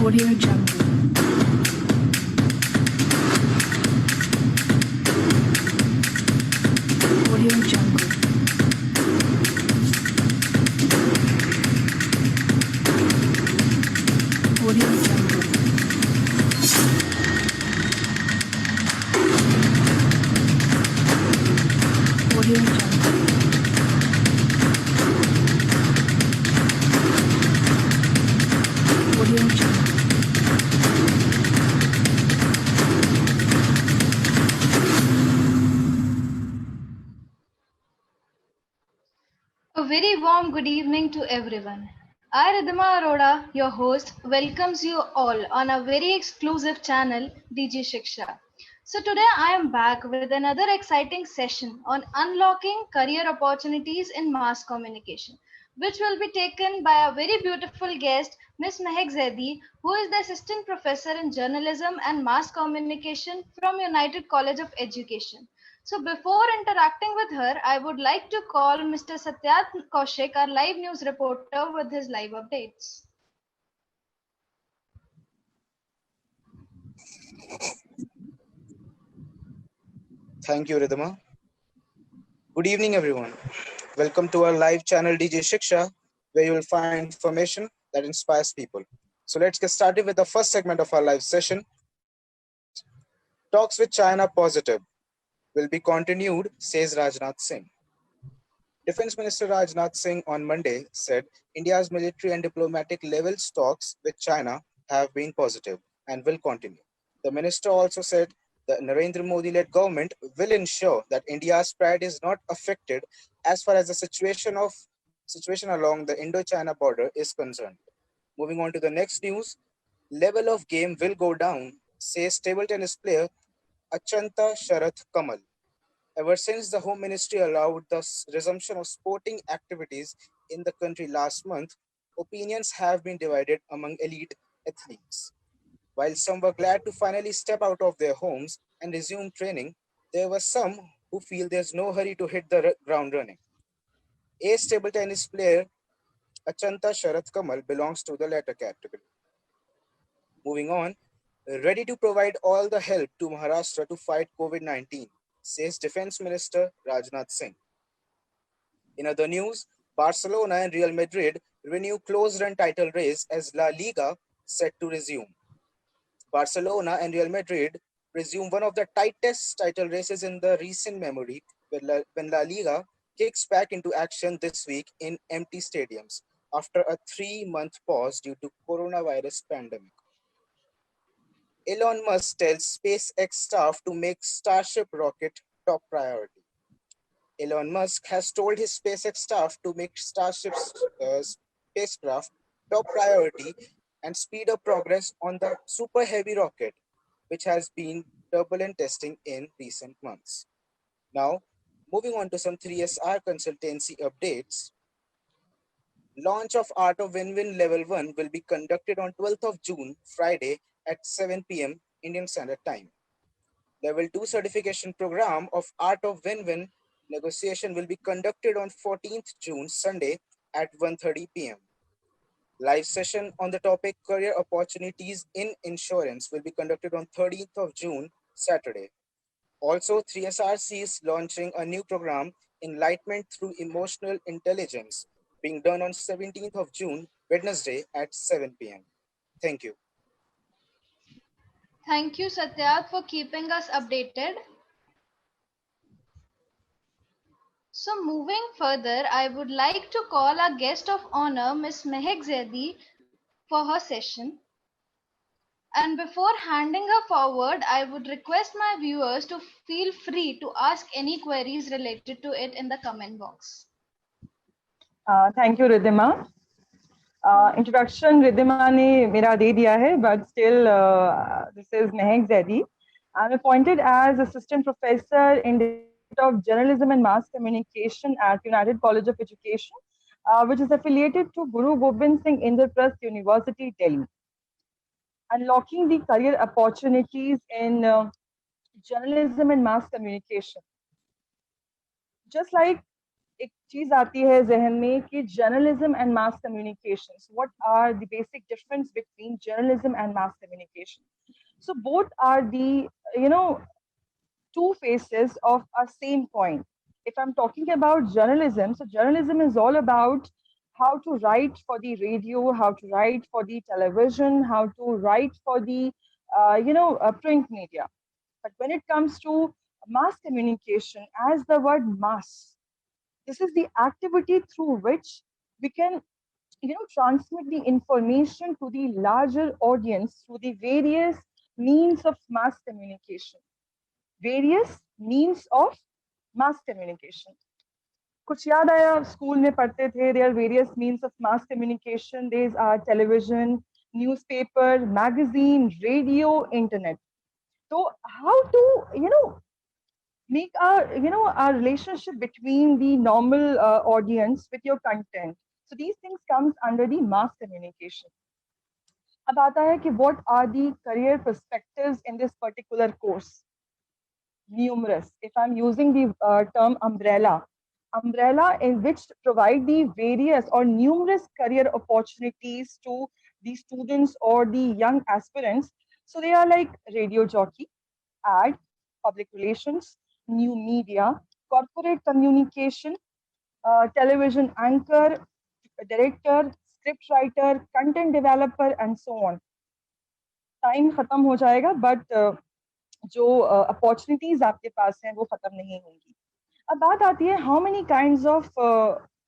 Audio Jungle. Audio Jungle. Audio Jungle. Audio Jungle. Audio Jungle. A very warm good evening to everyone. I, Ridhima Arora, your host, welcomes you all on a very exclusive channel, DG Shiksha. So today I am back with another exciting session on unlocking career opportunities in mass communication, which will be taken by a very beautiful guest, Ms. Mehek Zaidi, who is the Assistant Professor in Journalism and Mass Communication from United College of Education. So before interacting with her, I would like to call Mr. Satyat Kaushik, our live news reporter, with his live updates. Thank you, Ridhima. Good evening, everyone. Welcome to our live channel DJ Shiksha, where you will find information that inspires people. So let's get started with the first segment of our live session. Talks with China positive will be continued, says Rajnath Singh. Defense Minister Rajnath Singh on Monday said India's military and diplomatic level talks with China have been positive and will continue. The minister also said the Narendra Modi-led government will ensure that India's pride is not affected as far as the situation along the Indo-China border is concerned. Moving on to the next news, level of game will go down, says table tennis player Achanta Sharath Kamal. Ever since the Home Ministry allowed the resumption of sporting activities in the country last month, opinions have been divided among elite athletes. While some were glad to finally step out of their homes and resume training, there were some who feel there's no hurry to hit the ground running. Ace table tennis player Achanta Sharath Kamal belongs to the latter category. Moving on, ready to provide all the help to Maharashtra to fight COVID-19, says Defense Minister Rajnath Singh. In other news, Barcelona and Real Madrid renew close-run title race as La Liga set to resume. Barcelona and Real Madrid resume one of the tightest title races in the recent memory when La Liga kicks back into action this week in empty stadiums after a 3-month pause due to coronavirus pandemic. Elon Musk tells SpaceX staff to make Starship rocket top priority. Elon Musk has told his SpaceX staff to make Starship spacecraft top priority and speed up progress on the Super Heavy rocket, which has been turbulent testing in recent months. Now, moving on to some 3SR consultancy updates. Launch of Art of Win-Win Level 1 will be conducted on 12th of June, Friday at 7 p.m. Indian Standard Time. Level 2 certification program of Art of Win-Win negotiation will be conducted on 14th June, Sunday at 1:30 p.m. Live session on the topic Career Opportunities in Insurance will be conducted on 30th of June, Saturday. Also, 3SRC is launching a new program, Enlightenment Through Emotional Intelligence, being done on 17th of June, Wednesday at 7 p.m. Thank you. Thank you, Satyat, for keeping us updated. So, moving further, I would like to call our guest of honor, Ms. Mehek Zaidi, for her session. And before handing her forward, I would request my viewers to feel free to ask any queries related to it in the comment box. Thank you, Ridhima. Introduction Ridhima ने मेरा दे दिया है, but still this is Mehek Zaidi. I'm appointed as Assistant Professor in the Department of Journalism and Mass Communication at United College of Education, which is affiliated to Guru Gobind Singh Indraprasth University, Delhi. Unlocking the career opportunities in journalism and mass communication. Just like एक चीज आती है जहन में कि journalism and mass communications, what are the basic difference between journalism and mass communication. So both are the, you know, two faces of a same coin. If I'm talking about journalism, so journalism is all about how to write for the radio, how to write for the television, how to write for the, print media. But when it comes to mass communication, as the word mass, this is the activity through which we can, transmit the information to the larger audience through the various means of mass communication. Various means of mass communication. कुछ याद आया school में पढ़ते थे, there are various means of mass communication. These are television, newspaper, magazine, radio, internet. So how to, make our relationship between the normal audience with your content. So these things comes under the mass communication. अब आता है कि what are the career perspectives in this particular course? Numerous. If I'm using the term umbrella in which provide the various or numerous career opportunities to the students or the young aspirants. So they are like radio jockey, ad, public relations, new media, corporate communication, television anchor, director, script writer, content developer, and so on. Time खत्म हो जाएगा but जो opportunities आपके पास हैं वो खत्म नहीं होंगी. अब बात आती है how many kinds of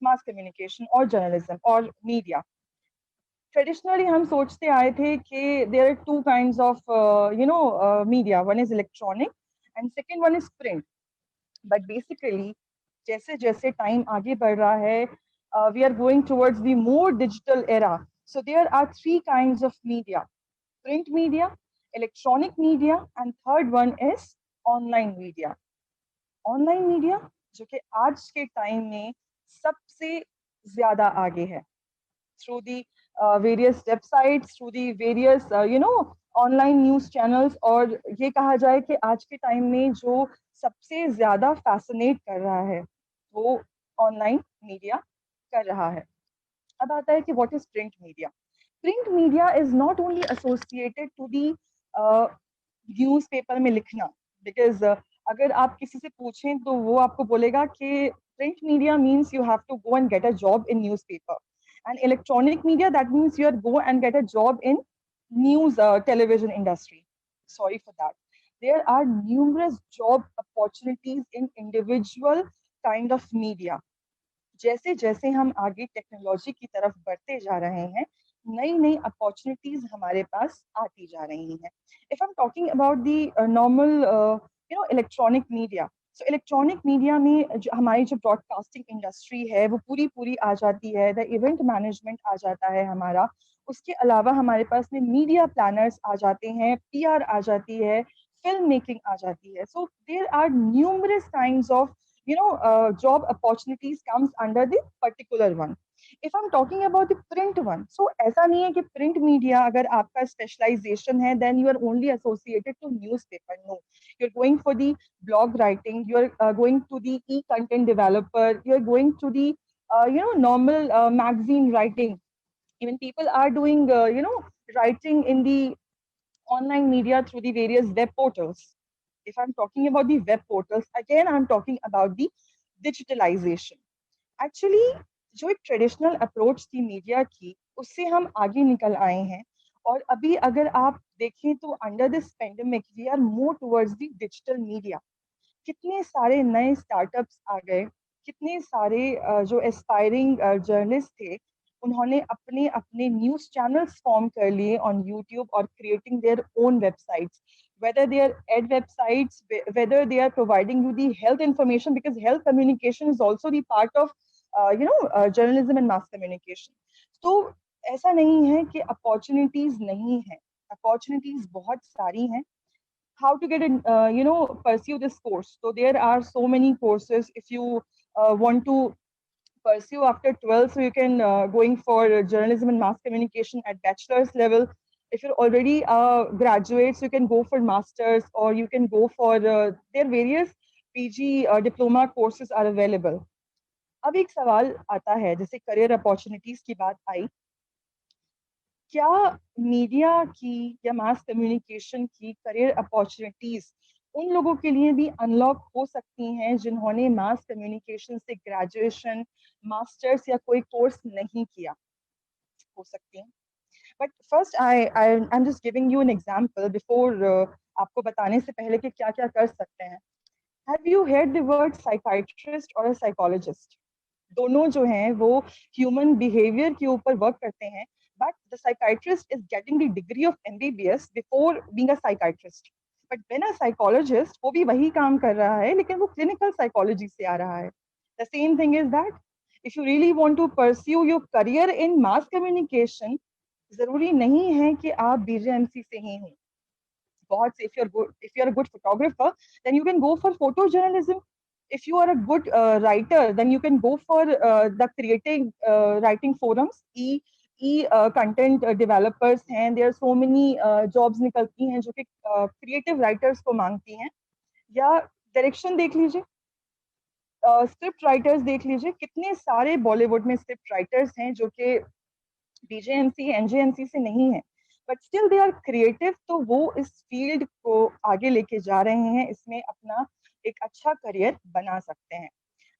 mass communication और जर्नलिज्म और मीडिया. ट्रेडिशनली हम सोचते आए थे कि there are two kinds of media, one is electronic and second one is print. But basically जैसे जैसे टाइम आगे बढ़ रहा है we are going towards the more digital era. So there are three kinds of media: print media, electronic media, and third one is online media. Online media जो कि आज के टाइम में सबसे ज्यादा आगे है. Through the various websites, through the various online news channels, और ये कहा जाए कि आज के टाइम में जो सबसे ज्यादा फैसिनेट कर रहा है वो ऑनलाइन मीडिया कर रहा है. अब आता है कि what is print media. Print media is not only associated to the newspaper में लिखना, because अगर आप किसी से पूछें तो वो आपको बोलेगा कि print media means you have to go and get a job in newspaper, and electronic media, that means you are go and get a job in news television industry. Sorry for that. There are numerous job opportunities in individual kind of media. जैसे जैसे हम आगे technology की तरफ बढ़ते जा रहे हैं नई नई अपॉर्चुनिटीज हमारे पास आती जा रही हैं. If I am talking about the normal electronic media, so electronic media में जो हमारी जो ब्रॉडकास्टिंग इंडस्ट्री है वो पूरी पूरी आ जाती है. द इवेंट मैनेजमेंट आ जाता है हमारा. उसके अलावा हमारे पास में मीडिया प्लानर्स आ जाते हैं, पीआर आ जाती है, फिल्म मेकिंग आ जाती है. So there are numerous kinds of job opportunities comes under the particular one. If I'm talking about the print one, so ऐसा नहीं है कि print media अगर आपका specialization है then you are only associated to newspaper. No, you're going for the blog writing, you're going to the e-content developer, you're going to the normal magazine writing. Even people are doing writing in the online media through the various web portals. If I'm talking about the web portals, again I'm talking about the digitalization. Actually जो एक traditional approach थी media की उससे हम आगे निकल आए हैं. और अभी अगर आप देखें तो under this pandemic we are more towards the digital media. कितने सारे नए स्टार्टअप्स आ गए, कितने सारे जो एस्पायरिंग जर्नलिस्ट थे उन्होंने अपने अपने न्यूज चैनल्स फॉर्म कर लिए ऑन यूट्यूब और creating their own websites. Whether they are ad websites, whether they are providing you the health information, because health communication is also the part of journalism and mass communication. तो ऐसा नहीं है कि opportunities नहीं है, opportunities बहुत सारी हैं. How to get pursue this course? So there are so many courses. If you want to pursue after 12, so you can going for journalism and mass communication at bachelor's level. If you're already graduates, you can go for masters, or you can go for there various PG diploma courses are available. अब एक सवाल आता है, जैसे career opportunities की बात आई, क्या media की या मास कम्युनिकेशन की करियर अपॉर्चुनिटीज उन लोगों के लिए भी अनलॉक हो सकती हैं जिन्होंने मास कम्युनिकेशन से ग्रेजुएशन, मास्टर्स या कोई कोर्स नहीं किया? हो सकती हैं। But first I am just giving you an example before, आपको बताने से पहले कि क्या क्या कर सकते हैं। Have you heard the word psychiatrist और साइकोलॉजिस्ट? दोनों जो हैं वो ह्यूमन बिहेवियर के ऊपर वर्क करते हैं, but the psychiatrist is getting the degree of MBBS before being a psychiatrist. But when a psychologist, वो भी वही काम कर रहा है लेकिन वो क्लिनिकल साइकोलॉजी से आ रहा है। The same thing is that if you really want to pursue your career in mass communication, जरूरी नहीं है कि आप बीजेएमसी से ही हों। बहुत से, if you're a good photographer, then you can go for photojournalism. If you are a good writer, then you can go for the creating writing forums. Content developers हैं, there are so many jobs निकलती हैं जो कि creative writers को मांगती हैं। या direction देख लीजिए, स्क्रिप्ट राइटर्स देख लीजिए, कितने सारे बॉलीवुड में स्क्रिप्ट राइटर्स हैं जो कि बीजेएमसी एनजेएमसी से नहीं है, but still they are creative, तो वो इस फील्ड को आगे लेके जा रहे हैं, इसमें अपना एक अच्छा करियर बना सकते हैं।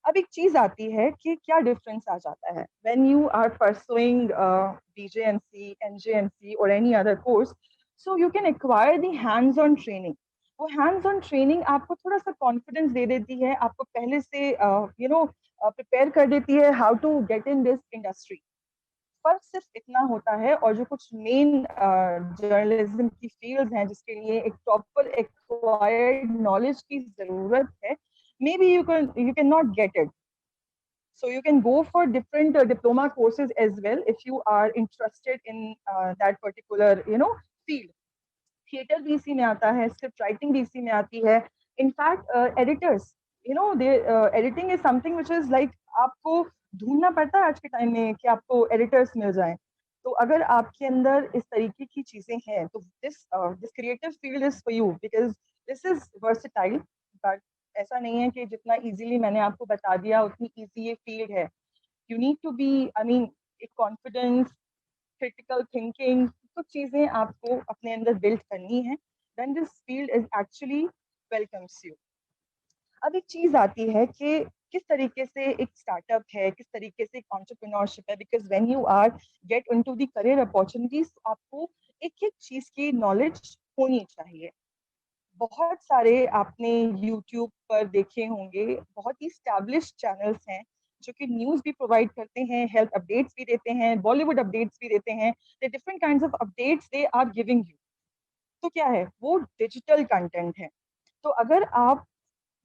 अब एक चीज आती है कि क्या डिफरेंस आ जाता है when you are pursuing BJMC, NJMC और any other course, so you can acquire the hands on training. वो हैंड्स ऑन ट्रेनिंग आपको थोड़ा सा कॉन्फिडेंस दे देती है, आपको पहले से प्रिपेयर कर देती है how to get in this industry. फर्क सिर्फ इतना होता है, और जो कुछ मेन जर्नलिज्म की फील्ड्स हैं जिसके लिए एक प्रॉपर एक्वायर्ड नॉलेज की जरूरत है, may be you can not get it, so you can go for different diploma courses as well if you are interested in that particular field. Theatre भी इसी में आता है, स्क्रिप्ट राइटिंग भी इसी में आती है। In fact editors, they editing is something which is like, आपको ढूंढना पड़ता है आज के टाइम में कि आपको एडिटर्स मिल जाएं। तो अगर आपके अंदर इस तरीके की चीजें हैं तो this creative field is for you, because this is versatile. But ऐसा नहीं है कि जितना इजीली मैंने आपको बता दिया उतनी इजी ये फील्ड है। You need to be, I mean, एक कॉन्फिडेंस, क्रिटिकल थिंकिंग, कुछ चीजें आपको अपने अंदर बिल्ड करनी है, then this field is actually welcomes you. अब एक चीज आती है कि किस तरीके से एक स्टार्टअप है, किस तरीके से एक एंटरप्रेन्योरशिप है, because when you are get into the career opportunities, आपको एक एक चीज की नॉलेज होनी चाहिए। बहुत सारे आपने यूट्यूब पर देखे होंगे, बहुत ही स्टैब्लिश्ड चैनल्स हैं जो कि न्यूज़ भी प्रोवाइड करते हैं, हेल्थ अपडेट्स भी देते हैं, बॉलीवुड अपडेट्स भी देते हैं। The different kinds of updates they are giving you. तो क्या है वो? डिजिटल कंटेंट है। तो अगर आप,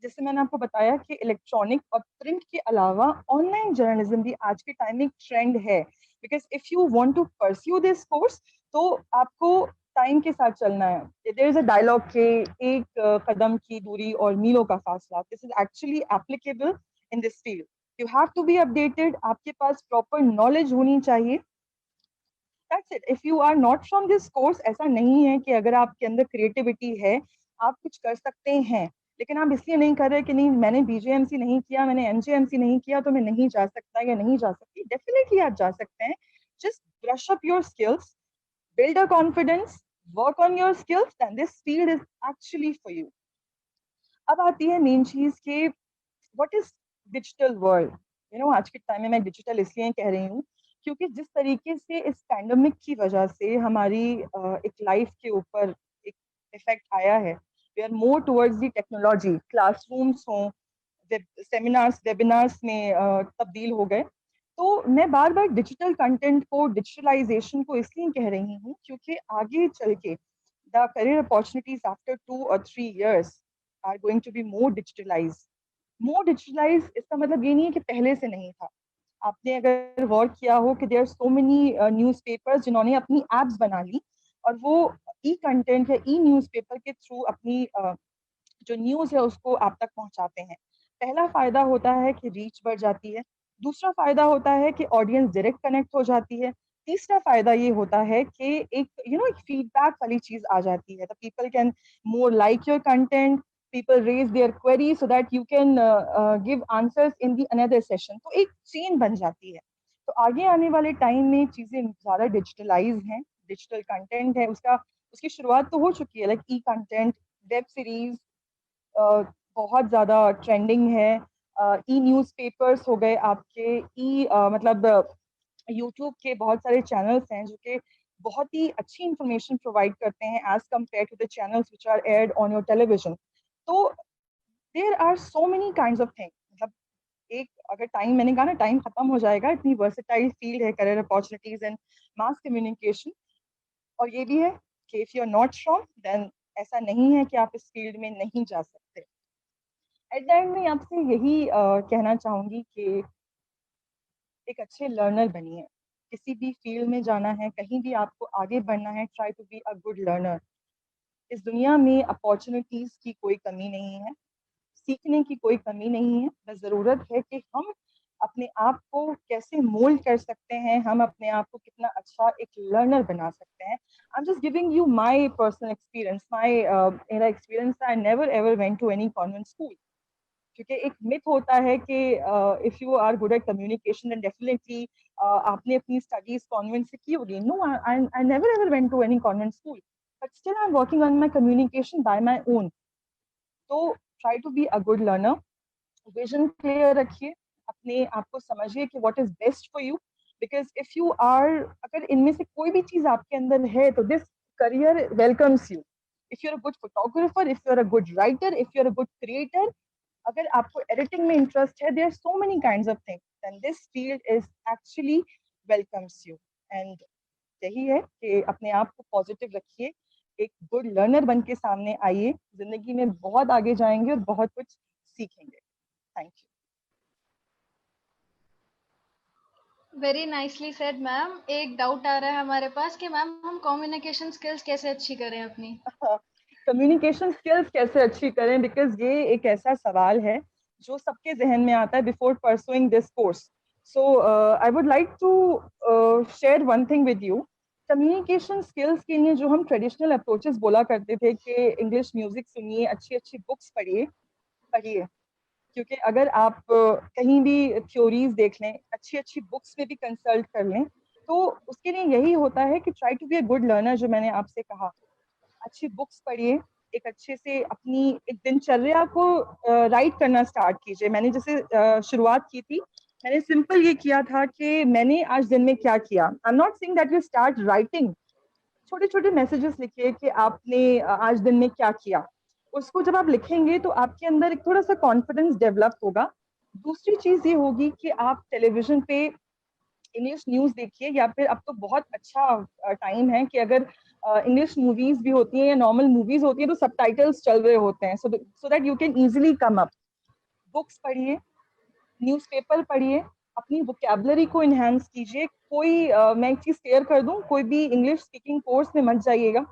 जैसे मैंने आपको बताया कि इलेक्ट्रॉनिक और प्रिंट के अलावा ऑनलाइन जर्नलिज्म भी आज के टाइम में ट्रेंड है, because if you want to pursue this course, तो आपको टाइम के साथ चलना है। देयर इज अ डायलॉग के एक कदम की दूरी और मीलों का फासला। This is actually applicable in this field. You have to be updated, आपके पास प्रॉपर नॉलेज होनी चाहिए। That's it. If you are not from this course, ऐसा नहीं है कि अगर आपके अंदर क्रिएटिविटी है आप कुछ कर सकते हैं, लेकिन आप इसलिए नहीं कर रहे कि नहीं मैंने बीजेएमसी नहीं किया, मैंने एनजेएमसी नहीं किया तो मैं नहीं जा सकता या नहीं जा सकती। डेफिनेटली आप जा सकते हैं। Just brush up your skills, build a confidence, work on your skills, then this field is actually for you. अब आती है मेन चीज के what is digital world? आज के टाइम में मैं डिजिटल इसलिए कह रही हूँ क्योंकि जिस तरीके से इस पैंडमिक की वजह से हमारी एक लाइफ के ऊपर एक इफेक्ट आया है, we are more towards the technology. Classrooms हों, सेमिनार्स, वेबिनार्स में तब्दील हो गए। तो मैं बार बार डिजिटल कंटेंट को, डिजिटलाइजेशन को इसलिए कह रही हूँ क्योंकि आगे चल के the career opportunities after 2 or 3 years are going to be more digitalise. More digitalise इसका मतलब ये नहीं है कि पहले से नहीं था। आपने अगर गौर किया हो कि there are so many newspapers जिन्होंने अपनी एप्स बना ली और वो ई कंटेंट या ई न्यूज़पेपर के थ्रू अपनी जो न्यूज़ है उसको आप तक पहुंचाते हैं। पहला फायदा होता है कि रीच बढ़ जाती है, दूसरा फायदा होता है कि ऑडियंस डायरेक्ट कनेक्ट हो जाती है, तीसरा फायदा ये होता है कि एक एक फीडबैक वाली चीज आ जाती है। The people can more like your content, people raise their queries so that you can give answers in the another session. तो एक चेन बन जाती है. तो आगे आने वाले टाइम में चीजें ज़्यादा डिजिटलाइज हैं, डिजिटल कंटेंट है, उसकी शुरुआत तो हो चुकी है, लाइक ई कंटेंट, वेब सीरीज बहुत ज़्यादा ट्रेंडिंग है, ई न्यूज़पेपर्स हो गए आपके, मतलब यूट्यूब के बहुत सारे चैनल्स हैं जो कि बहुत ही अच्छी इंफॉर्मेशन प्रोवाइड करते हैं as compare to the channels which are aired on your television. तो there are so many kinds of thing. मतलब एक अगर टाइम, मैंने कहा ना टाइम खत्म हो जाएगा, इतनी वर्सेटाइल फील्ड है career opportunities and mass communication. और ये भी है कि if you are not strong then ऐसा नहीं है कि आप इस फील्ड में नहीं जा सकते. एट द एंड में आपसे यही कहना चाहूंगी कि एक अच्छे लर्नर बनिए. किसी भी फील्ड में जाना है, कहीं भी आपको आगे बढ़ना है, try to be a good learner. इस दुनिया में अपॉर्चुनिटीज की कोई कमी नहीं है, सीखने की कोई कमी नहीं है. बस ज़रूरत है कि हम अपने आप को कैसे मोल्ड कर सकते हैं, हम अपने आप को कितना अच्छा एक लर्नर बना सकते हैं. I am just giving you my personal experience. मेरा experience I never ever went to any convent school. क्योंकि एक मिथ होता है कि if you are good at communication then definitely आपने अपनी स्टडीज कॉन्वेंट से की होगी. No, I never ever went to any convent school, but still I am working on my communication by my own. तो try to be a good learner. Vision clear रखिए, अपने आप को समझिए कि what is best for you. Because if you are, अगर इनमें से कोई भी चीज आपके अंदर है तो this career welcomes you. If you are a good photographer, if you are a good writer, if you are a good creator, अगर आपको एडिटिंग में इंटरेस्ट है, there are so many kinds of things, then this field is actually welcomes you. And यही है कि अपने आप को पॉजिटिव रखिए, एक गुड लर्नर बन के सामने आइए. जिंदगी में बहुत आगे जाएंगे और बहुत कुछ सीखेंगे. Thank you. Very nicely said ma'am. एक डाउट आ रहा है हमारे पास कि मैम हम कम्युनिकेशन स्किल्स कैसे अच्छी करें अपनी. कम्युनिकेशन स्किल्स कैसे अच्छी करें, बिकॉज ये एक ऐसा सवाल है जो सबके जहन में आता है before pursuing this course. So I would like to share one thing with you. Communication skills के लिए जो हम ट्रेडिशनल अप्रोचेस बोला करते थे कि इंग्लिश म्यूजिक सुनिए, अच्छी अच्छी बुक्स पढ़िए, क्योंकि अगर आप कहीं भी थ्योरीज देख लें, अच्छी अच्छी बुक्स में भी कंसल्ट कर लें, तो उसके लिए यही होता है कि try to be a good learner. जो मैंने आपसे कहा, अच्छी बुक्स पढ़िए, एक अच्छे से अपनी एक दिनचर्या को राइट करना स्टार्ट कीजिए. मैंने जैसे शुरुआत की थी, मैंने सिंपल ये किया था कि मैंने आज दिन में क्या किया. I am not saying that you start writing. छोटे छोटे मैसेजेस लिखिए कि आपने आज दिन में क्या किया. उसको जब आप लिखेंगे तो आपके अंदर एक थोड़ा सा कॉन्फिडेंस डेवलप होगा. दूसरी चीज ये होगी कि आप टेलीविजन पे इंग्लिश न्यूज देखिए, या फिर अब तो बहुत अच्छा टाइम है कि अगर इंग्लिश मूवीज भी होती हैं या नॉर्मल मूवीज होती हैं तो सबटाइटल्स चल रहे होते हैं, so that you can easily come up. Books पढ़िए, न्यूज़पेपर पढ़िए, अपनी वोकैबुलरी को इन्हांस कीजिए. मैं एक चीज शेयर कर दूं, कोई भी इंग्लिश स्पीकिंग कोर्स में मत जाइएगा.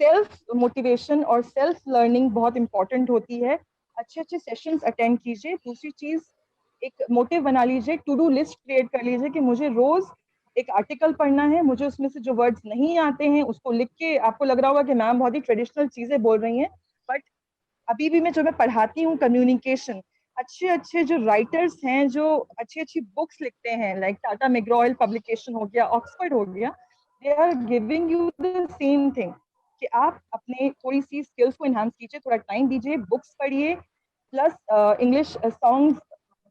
सेल्फ मोटिवेशन और सेल्फ लर्निंग बहुत इंपॉर्टेंट होती है. अच्छे अच्छे सेशंस अटेंड कीजिए. दूसरी चीज, एक मोटिव बना लीजिए, टू डू लिस्ट क्रिएट कर लीजिए कि मुझे रोज एक आर्टिकल पढ़ना है, मुझे उसमें से जो वर्ड्स नहीं आते हैं उसको लिख के, आपको लग रहा होगा कि मैम बहुत ही ट्रेडिशनल चीजें बोल रही हैं, बट अभी भी मैं पढ़ाती हूँ कम्युनिकेशन. अच्छे अच्छे जो राइटर्स हैं, जो अच्छी अच्छी बुक्स लिखते हैं, लाइक टाटा मैग्रॉ-हिल पब्लिकेशन हो गया, ऑक्सफोर्ड हो गया, they are giving you the same thing कि आप अपने थोड़ी सी स्किल्स को एनहांस कीजिए, थोड़ा टाइम दीजिए, बुक्स पढ़िए, प्लस इंग्लिश सॉन्ग्स.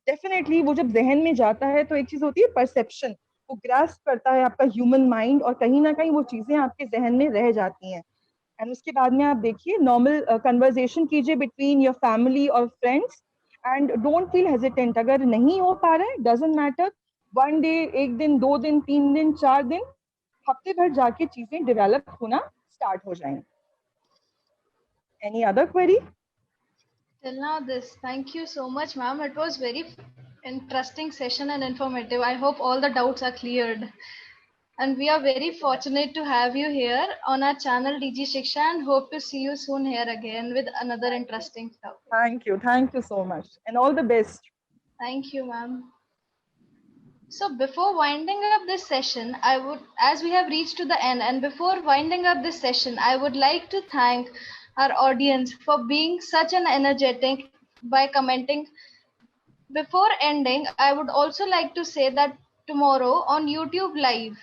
डेफिनेटली वो जब जहन में जाता है तो एक चीज होती है परसेप्शन, वो ग्रास्प करता है आपका ह्यूमन माइंड, और कहीं ना कहीं वो चीजें आपके जहन में रह जाती हैं. एंड उसके बाद में आप देखिए, नॉर्मल कन्वर्सेशन कीजिए बिटवीन योर फैमिली और friends, and don't feel hesitant. अगर नहीं हो पा रहा है, डजंट मैटर, वन डे, एक दिन, 2 दिन, 3 दिन, 4 दिन, हफ्ते भर जाके चीजें डेवलप होना स्टार्ट हो जाएंगी. Any other query? Till now this. Thank you so much ma'am. It was very interesting session and informative. I hope all the doubts are cleared. And we are very fortunate to have you here on our channel DG Shiksha, and hope to see you soon here again with another interesting topic. Thank you so much, and all the best. Thank you ma'am. So before winding up this session, as we have reached to the end, and before winding up this session, I would like to thank our audience for being such an energetic by commenting. Before ending, I would also like to say that tomorrow on YouTube Live,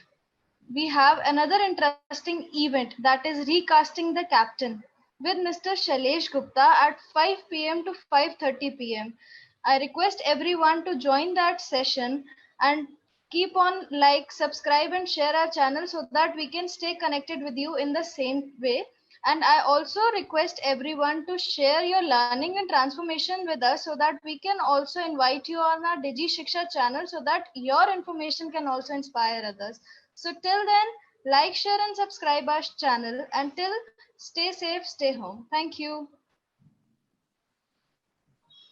we have another interesting event that is recasting the captain with Mr. Shailesh Gupta at 5 p.m. to 5:30 p.m. I request everyone to join that session and keep on like, subscribe and share our channel so that we can stay connected with you in the same way. And I also request everyone to share your learning and transformation with us so that we can also invite you on our Digi Shiksha channel so that your information can also inspire others. So till then, like, share and subscribe our channel. Until stay safe, stay home. Thank you.